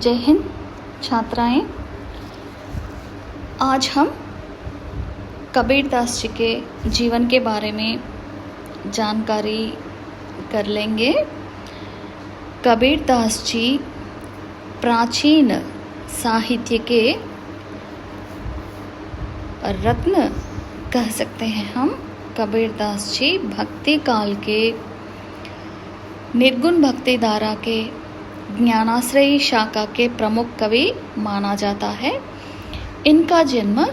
जय हिंद छात्राएं। आज हम कबीरदास जी के जीवन के बारे में जानकारी कर लेंगे। कबीरदास जी प्राचीन साहित्य के रत्न कह सकते हैं हम। कबीरदास जी भक्ति काल के निर्गुण भक्ति धारा के ज्ञानाश्रयी शाखा के प्रमुख कवि माना जाता है। इनका जन्म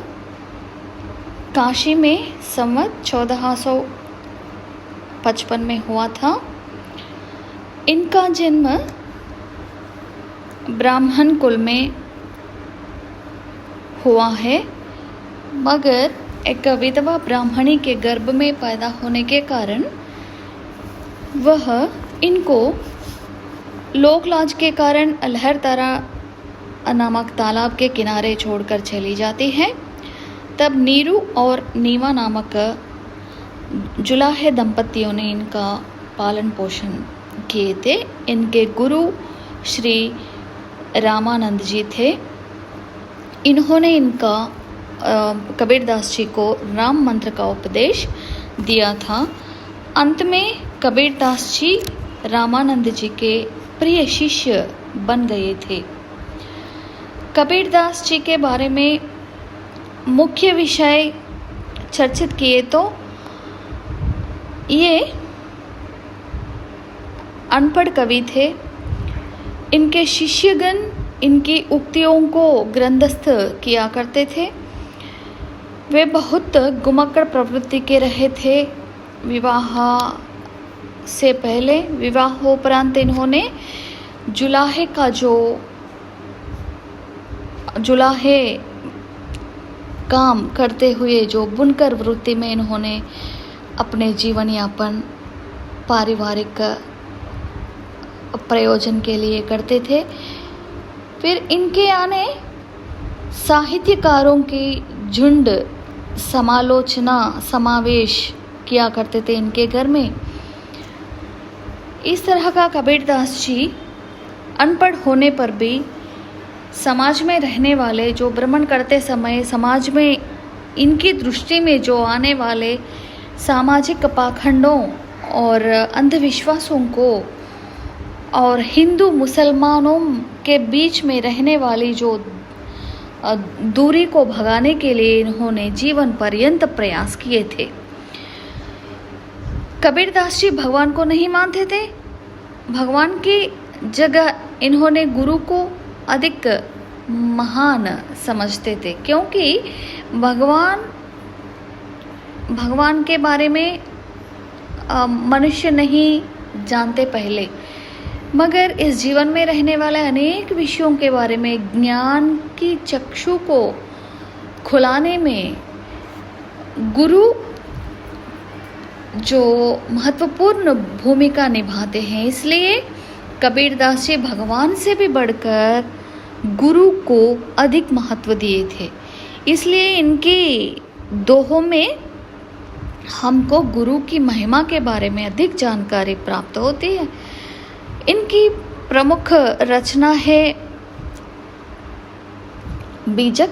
काशी में संवत 1455 में हुआ था। इनका जन्म ब्राह्मण कुल में हुआ है, मगर एक विधवा ब्राह्मणी के गर्भ में पैदा होने के कारण वह इनको लोकलाज के कारण लहरतारा नामक तालाब के किनारे छोड़कर चली जाती है। तब नीरू और नीवा नामक जुलाहे दंपतियों ने इनका पालन पोषण किए थे। इनके गुरु श्री रामानंद जी थे। इन्होंने इनका कबीरदास जी को राम मंत्र का उपदेश दिया था। अंत में कबीरदास जी रामानंद जी के प्रिय शिष्य बन गए थे। कबीरदास जी के बारे में मुख्य विषय चर्चित किए तो ये अनपढ़ कवि थे। इनके शिष्यगण इनकी उक्तियों को ग्रंथस्थ किया करते थे। वे बहुत गुमक्कड़ प्रवृत्ति के रहे थे। विवाह से पहले विवाहोपरांत इन्होंने जुलाहे काम करते हुए जो बुनकर वृत्ति में इन्होंने अपने जीवन यापन पारिवारिक प्रयोजन के लिए करते थे। फिर इनके आने साहित्यकारों की झुंड समालोचना समावेश किया करते थे इनके घर में। इस तरह का कबीरदास जी अनपढ़ होने पर भी समाज में रहने वाले जो भ्रमण करते समय समाज में इनकी दृष्टि में जो आने वाले सामाजिक पाखंडों और अंधविश्वासों को और हिंदू मुसलमानों के बीच में रहने वाली जो दूरी को भगाने के लिए इन्होंने जीवन पर्यंत प्रयास किए थे। कबीरदास जी भगवान को नहीं मानते थे। भगवान की जगह इन्होंने गुरु को अधिक महान समझते थे, क्योंकि भगवान के बारे में मनुष्य नहीं जानते पहले, मगर इस जीवन में रहने वाले अनेक विषयों के बारे में ज्ञान की चक्षु को खुलाने में गुरु जो महत्वपूर्ण भूमिका निभाते हैं। इसलिए कबीरदास जी भगवान से भी बढ़कर गुरु को अधिक महत्व दिए थे। इसलिए इनकी दोहों में हमको गुरु की महिमा के बारे में अधिक जानकारी प्राप्त होती है। इनकी प्रमुख रचना है बीजक।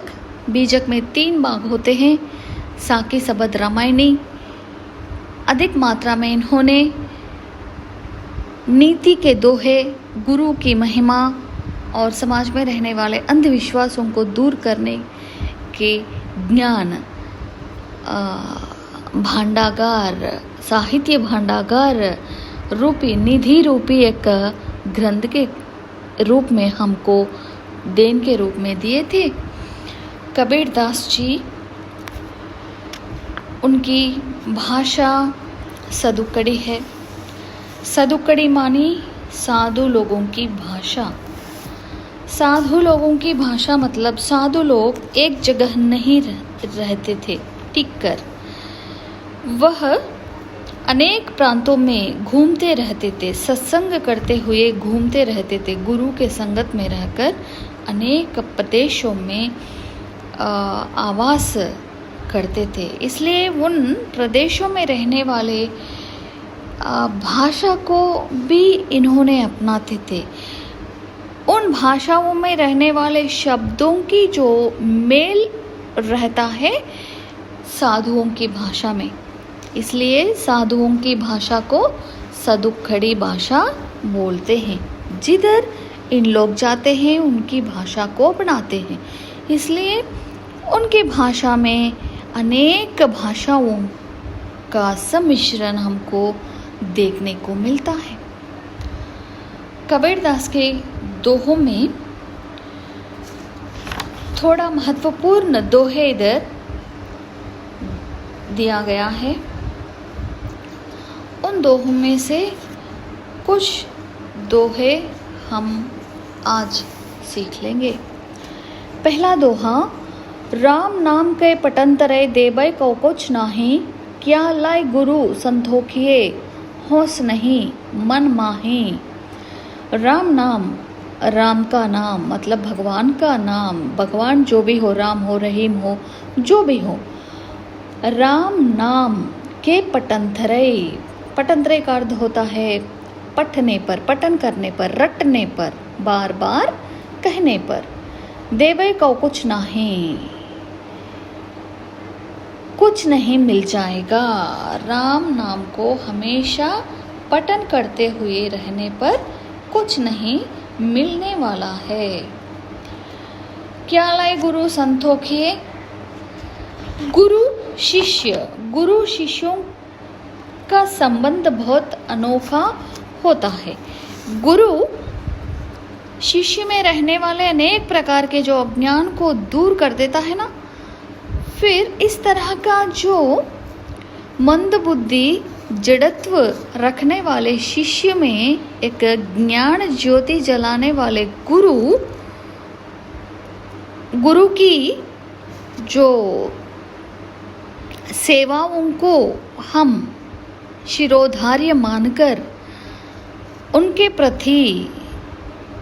बीजक में 3 भाग होते हैं। साकी सबद रामायणी। अधिक मात्रा में इन्होंने नीति के दोहे, गुरु की महिमा और समाज में रहने वाले अंधविश्वासों को दूर करने के ज्ञान भांडागार, साहित्य भांडागार रूपी निधि रूपी एक ग्रंथ के रूप में हमको देन के रूप में दिए थे। कबीरदास जी उनकी भाषा सदुक्कड़ी है। सदुक्कड़ी मानी साधु लोगों की भाषा। साधु लोगों की भाषा मतलब साधु लोग एक जगह नहीं रहते थे टिक कर। वह अनेक प्रांतों में घूमते रहते थे, सत्संग करते हुए घूमते रहते थे। गुरु के संगत में रहकर अनेक प्रदेशों में आवास करते थे। इसलिए उन प्रदेशों में रहने वाले भाषा को भी इन्होंने अपनाते थे। उन उन भाषाओं में रहने वाले शब्दों की जो मेल रहता है साधुओं की भाषा में, इसलिए साधुओं की भाषा को सदुक्खड़ी भाषा बोलते हैं। जिधर इन लोग जाते हैं उनकी भाषा को अपनाते हैं, इसलिए उनकी भाषा में अनेक भाषाओं का सम्मिश्रण हमको देखने को मिलता है। कबीरदास के दोहों में थोड़ा महत्वपूर्ण दोहे इधर दिया गया है। उन दोहों में से कुछ दोहे हम आज सीख लेंगे। पहला दोहा, राम नाम के पटंतरे देबै को कुछ नाही, क्या लाई गुरु संतोखिए होश नहीं मन माही। राम नाम, राम का नाम मतलब भगवान का नाम, भगवान जो भी हो, राम हो, रहीम हो, जो भी हो, राम नाम के पटंतरे, पटंतरे का अर्थ होता है पठने पर, पठन करने पर, रटने पर, बार बार कहने पर। देबै को कुछ नहीं, कुछ नहीं मिल जाएगा। राम नाम को हमेशा पठन करते हुए रहने पर कुछ नहीं मिलने वाला है। क्या लाई गुरु संतोखिए, गुरु शिष्य, गुरु शिष्यों का संबंध बहुत अनोखा होता है। गुरु शिष्य में रहने वाले अनेक प्रकार के जो अज्ञान को दूर कर देता है ना, फिर इस तरह का जो मंद बुद्धि जड़त्व रखने वाले शिष्य में एक ज्ञान ज्योति जलाने वाले गुरु की जो सेवाओं को हम शिरोधार्य मानकर उनके प्रति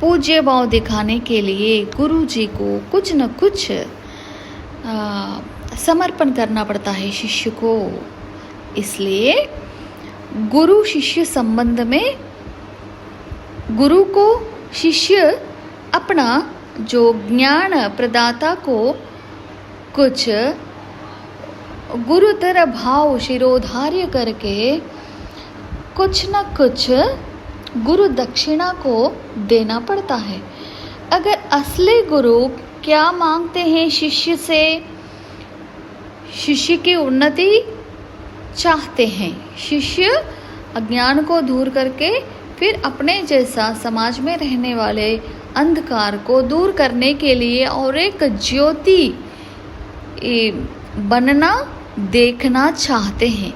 पूज्य भाव दिखाने के लिए गुरु जी को कुछ न कुछ समर्पण करना पड़ता है शिष्य को। इसलिए गुरु शिष्य संबंध में गुरु को शिष्य अपना जो ज्ञान प्रदाता को कुछ गुरुतर भाव शिरोधार्य करके कुछ न कुछ गुरु दक्षिणा को देना पड़ता है। अगर असली गुरु क्या मांगते हैं शिष्य से, शिष्य की उन्नति चाहते हैं, शिष्य अज्ञान को दूर करके फिर अपने जैसा समाज में रहने वाले अंधकार को दूर करने के लिए और एक ज्योति बनना देखना चाहते हैं।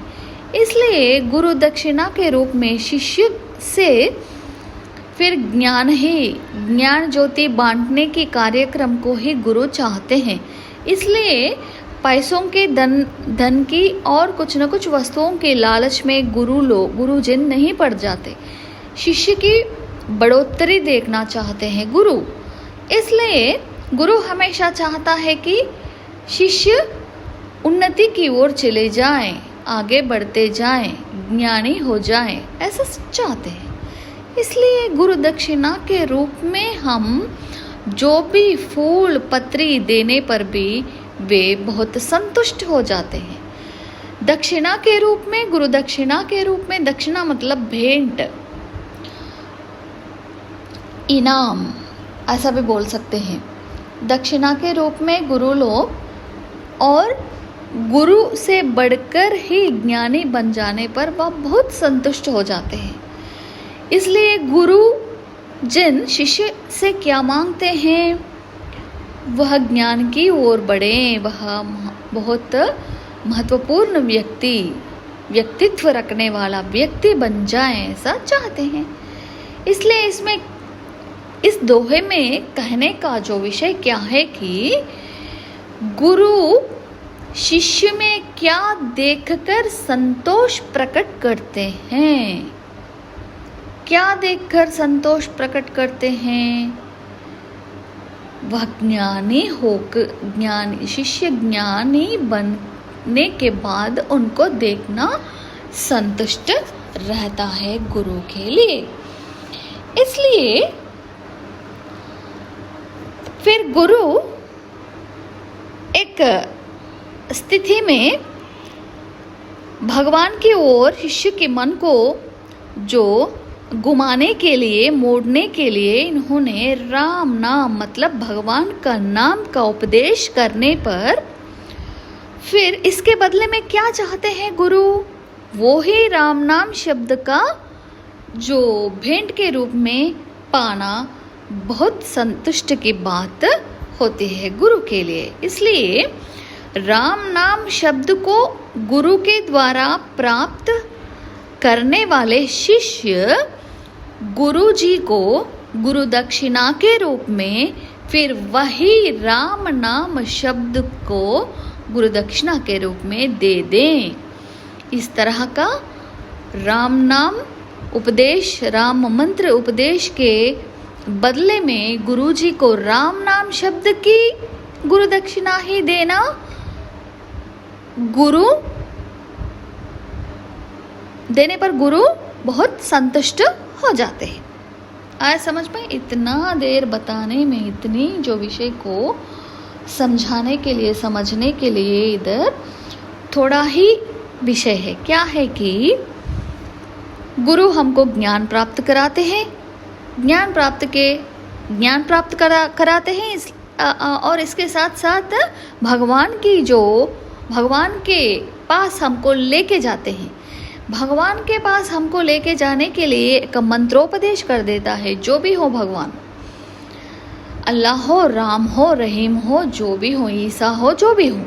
इसलिए गुरु दक्षिणा के रूप में शिष्य से फिर ज्ञान ज्योति बांटने के कार्यक्रम को ही गुरु चाहते हैं। इसलिए पैसों के धन की और कुछ न कुछ वस्तुओं के लालच में गुरुजन नहीं पड़ जाते, शिष्य की बढ़ोतरी देखना चाहते हैं गुरु। इसलिए गुरु हमेशा चाहता है कि शिष्य उन्नति की ओर चले जाएं, आगे बढ़ते जाएं, ज्ञानी हो जाएं, ऐसा चाहते हैं। इसलिए गुरु दक्षिणा के रूप में हम जो भी फूल पत्री देने पर भी वे बहुत संतुष्ट हो जाते हैं। दक्षिणा के रूप में, गुरु दक्षिणा के रूप में, दक्षिणा मतलब भेंट, इनाम ऐसा भी बोल सकते हैं। दक्षिणा के रूप में गुरु लोग और गुरु से बढ़कर ही ज्ञानी बन जाने पर वह बहुत संतुष्ट हो जाते हैं। इसलिए गुरु जिन शिष्य से क्या मांगते हैं, वह ज्ञान की ओर बढ़े, वह बहुत महत्वपूर्ण व्यक्तित्व रखने वाला व्यक्ति बन जाए, ऐसा चाहते हैं। इसलिए इस दोहे में कहने का जो विषय क्या है कि गुरु शिष्य में क्या देखकर संतोष प्रकट करते हैं, क्या देखकर संतोष प्रकट करते हैं। वह शिष्य ज्ञानी बनने के बाद उनको देखना संतुष्ट रहता है गुरु के लिए। इसलिए फिर गुरु एक स्थिति में भगवान की ओर शिष्य के मन को जो घुमाने के लिए, मोड़ने के लिए इन्होंने राम नाम मतलब भगवान का नाम का उपदेश करने पर फिर इसके बदले में क्या चाहते हैं गुरु? वो ही राम नाम शब्द का जो भेंट के रूप में पाना बहुत संतुष्ट की बात होती है गुरु के लिए। इसलिए राम नाम शब्द को गुरु के द्वारा प्राप्त करने वाले शिष्य गुरु जी को गुरु दक्षिणा के रूप में फिर वही राम नाम शब्द को गुरु दक्षिणा के रूप में दे दें। इस तरह का राम नाम उपदेश, राम मंत्र उपदेश के बदले में गुरु जी को राम नाम शब्द की गुरु दक्षिणा ही देना गुरु देने पर गुरु बहुत संतुष्ट हो जाते हैं। आया समझ में? इतना देर बताने में, इतनी जो विषय को समझाने के लिए, समझने के लिए इधर थोड़ा ही विषय है। क्या है कि गुरु हमको ज्ञान प्राप्त कराते हैं, ज्ञान प्राप्त कराते हैं और इसके साथ साथ भगवान के पास हमको लेके जाते हैं। भगवान के पास हमको लेके जाने के लिए एक मंत्रोपदेश कर देता है। जो भी हो भगवान, अल्लाह हो, राम हो, रहीम हो, जो भी हो, ईसा हो, जो भी हो,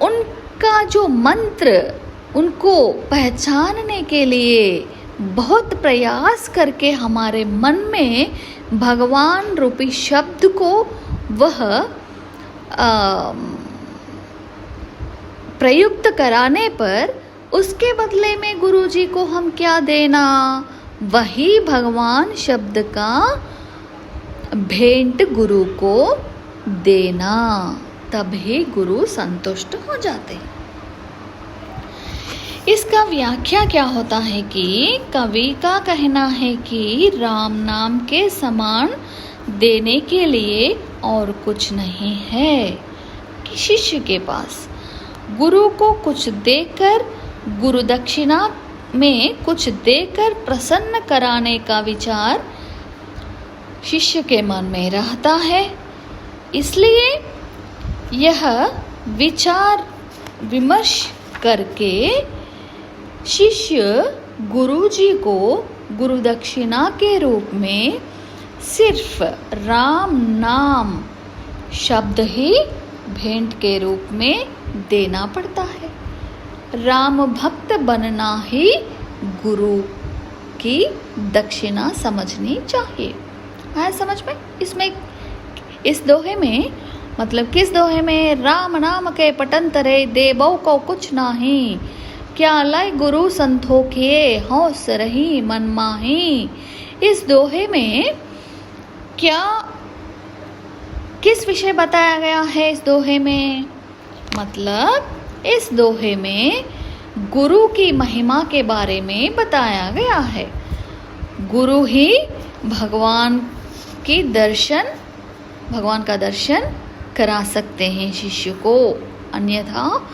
उनका जो मंत्र उनको पहचानने के लिए बहुत प्रयास करके हमारे मन में भगवान रूपी शब्द को वह प्रयुक्त कराने पर उसके बदले में गुरु जी को हम क्या देना? वही भगवान शब्द का भेंट गुरु को देना, तभी गुरु संतुष्ट हो जाते हैं। इसका व्याख्या क्या होता है कि कवि का कहना है कि राम नाम के समान देने के लिए और कुछ नहीं है कि शिष्य के पास गुरु को कुछ देकर, गुरु दक्षिणा में कुछ देकर प्रसन्न कराने का विचार शिष्य के मन में रहता है। इसलिए यह विचार विमर्श करके शिष्य गुरु जी को गुरु दक्षिणा के रूप में सिर्फ राम नाम शब्द ही भेंट के रूप में देना पड़ता है। राम भक्त बनना ही गुरु की दक्षिणा समझनी चाहिए। आया समझ में? इसमें इस दोहे में मतलब किस दोहे में? राम नाम के पटंतरे देवो को कुछ नाही, क्या लय गुरु संतोखिए होस रही मन माही। इस दोहे में किस विषय बताया गया है? इस दोहे में मतलब इस दोहे में गुरु की महिमा के बारे में बताया गया है। गुरु ही भगवान का दर्शन करा सकते हैं शिष्य को, अन्यथा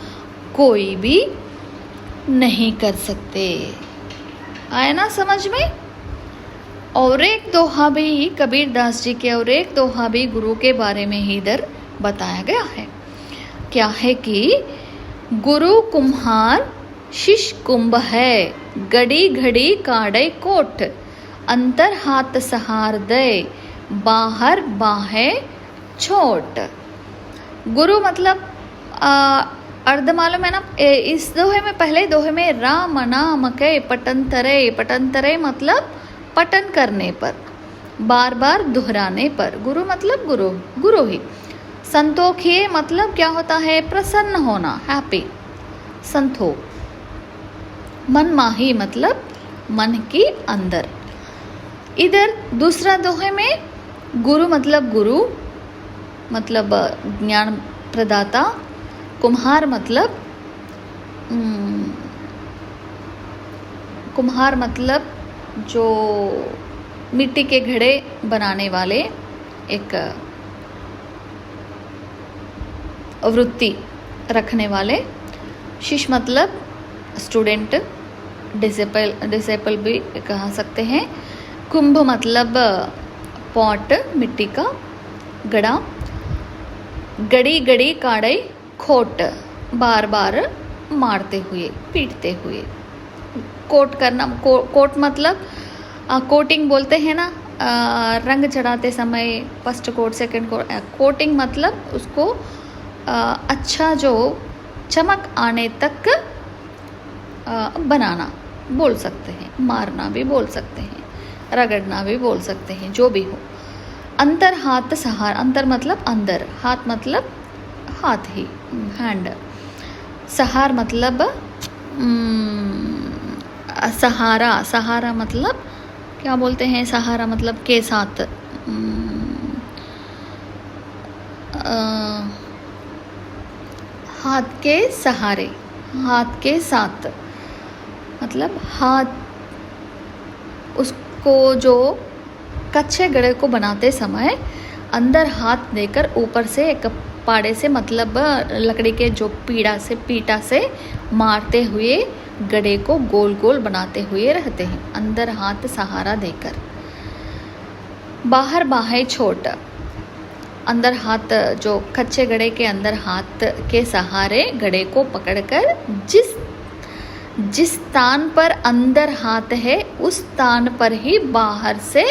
कोई भी नहीं कर सकते। आया ना समझ में? और एक दोहा भी कबीर दास जी के, और एक दोहा भी गुरु के बारे में ही इधर बताया गया है। क्या है कि गुरु कुम्हार शिष्य कुंभ है, गड़ी घड़ी काढ़े कोट, अंतर हाथ सहार दे, बाहर बाहे छोट। गुरु मतलब अर्ध मालूम है ना? इस दोहे में, पहले दोहे में राम नाम के पटंतरे मतलब पठन करने पर, बार बार दोहराने पर। गुरु मतलब गुरु ही। संतोखिए मतलब क्या होता है? प्रसन्न होना, हैप्पी, संतोख। मन माही मतलब मन के अंदर। इधर दूसरा दोहे में गुरु मतलब ज्ञान प्रदाता, कुम्हार मतलब जो मिट्टी के घड़े बनाने वाले एक वृत्ति रखने वाले। शिष्य मतलब स्टूडेंट, डिसेबल भी कह सकते हैं। कुंभ मतलब पॉट, मिट्टी का गड़ा। गड़ी गड़ी काड़े खोट, बार बार मारते हुए, पीटते हुए। कोट करना, कोट मतलब कोटिंग बोलते हैं ना, रंग चढ़ाते समय first coat second coat. Coating मतलब उसको अच्छा जो चमक आने तक बनाना बोल सकते हैं। मारना भी बोल सकते हैं, रगड़ना भी बोल सकते हैं, जो भी हो। अंतर हाथ सहार, अंतर मतलब अंदर, हाथ मतलब हाथ ही, हैंड। सहार मतलब सहारा, सहारा मतलब क्या बोलते हैं, सहारा मतलब के साथ, हाथ के सहारे, हाथ के साथ मतलब हाथ, उसको जो कच्चे गड़े को बनाते समय अंदर हाथ देकर ऊपर से एक पाड़े से मतलब लकड़ी के जो पीटा से मारते हुए गड़े को गोल गोल बनाते हुए रहते हैं, अंदर हाथ सहारा देकर। बाहर बाहें छोट, अंदर हाथ जो कच्चे गड़े के अंदर हाथ के सहारे गड़े को पकड़कर जिस स्थान पर अंदर हाथ है उस स्थान पर ही बाहर से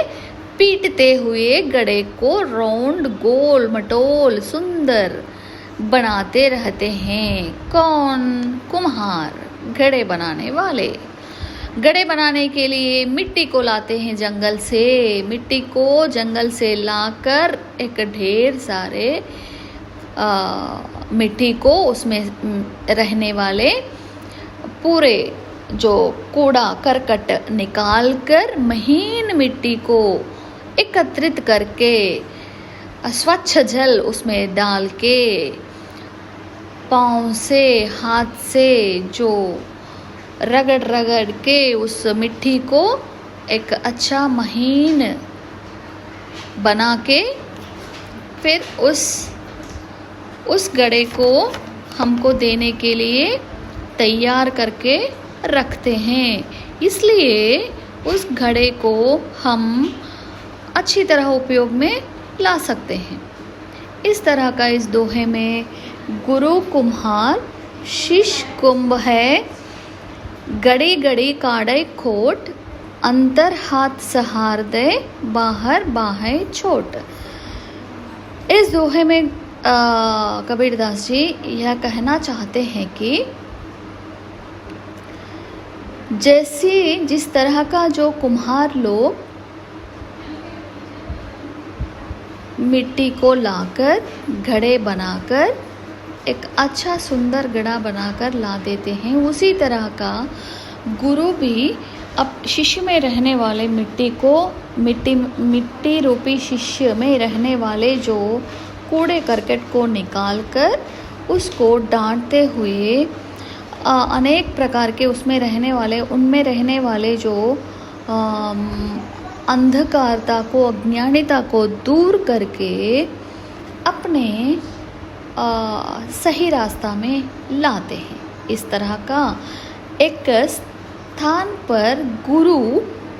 पीटते हुए गड़े को राउंड, गोल मटोल, सुंदर बनाते रहते हैं। कौन? कुम्हार, घड़े बनाने वाले। घड़े बनाने के लिए मिट्टी को लाते हैं जंगल से। मिट्टी को जंगल से लाकर एक ढेर सारे मिट्टी को उसमें रहने वाले पूरे जो कूड़ा करकट निकाल कर महीन मिट्टी को एकत्रित करके स्वच्छ जल उसमें डाल के पाँव से, हाथ से जो रगड़ रगड़ के उस मिट्टी को एक अच्छा महीन बना के फिर उस गड़े को हमको देने के लिए तैयार करके रखते हैं। इसलिए उस घड़े को हम अच्छी तरह उपयोग में ला सकते हैं। इस तरह का इस दोहे में गुरु कुम्हार, शिष्य कुंभ है, गड़ी गड़ी काढ़े खोट, अंतर हाथ सहार दे, बाहर बाहें छोट। इस दोहे में कबीरदास जी यह कहना चाहते हैं कि जिस तरह का जो कुम्हार लोग मिट्टी को लाकर घड़े बनाकर एक अच्छा सुंदर घड़ा बनाकर ला देते हैं, उसी तरह का गुरु भी अब शिष्य में रहने वाले मिट्टी रूपी शिष्य में रहने वाले जो कूड़े करकट को निकालकर उसको डांटते हुए अनेक प्रकार के उनमें रहने वाले जो अंधकारता को, अज्ञानिता को दूर करके अपने सही रास्ता में लाते हैं। इस तरह का एक स्थान पर गुरु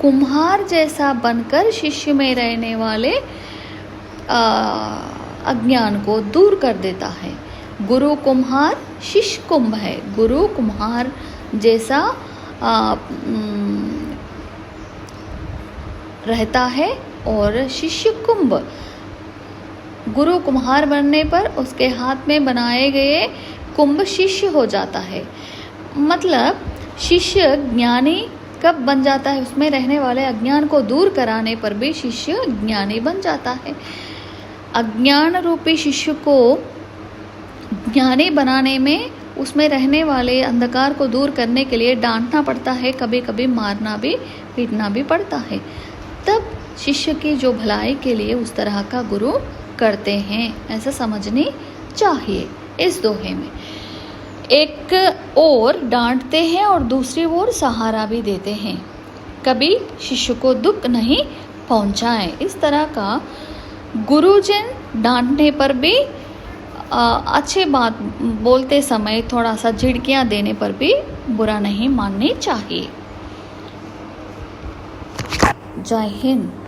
कुम्हार जैसा बनकर शिष्य में रहने वाले अज्ञान को दूर कर देता है। गुरु कुम्हार, शिष्य कुंभ है। गुरु कुम्हार जैसा रहता है और शिष्य कुंभ। गुरु कुम्हार बनने पर उसके हाथ में बनाए गए कुंभ शिष्य हो जाता है। मतलब शिष्य ज्ञानी कब बन जाता है? उसमें रहने वाले अज्ञान को दूर कराने पर भी शिष्य ज्ञानी बन जाता है। अज्ञान रूपी शिष्य को ज्ञानी बनाने में उसमें रहने वाले अंधकार को दूर करने के लिए डांटना पड़ता है, कभी कभी मारना भी, पीटना भी पड़ता है। तब शिष्य की जो भलाई के लिए उस तरह का गुरु करते हैं, ऐसा समझनी चाहिए। इस दोहे में एक ओर डांटते हैं और दूसरी ओर सहारा भी देते हैं, कभी शिष्य को दुख नहीं पहुंचाएं। इस तरह का गुरुजन डांटने पर भी अच्छी बात बोलते समय थोड़ा सा झिड़कियाँ देने पर भी बुरा नहीं माननी चाहिए। जय हिंद।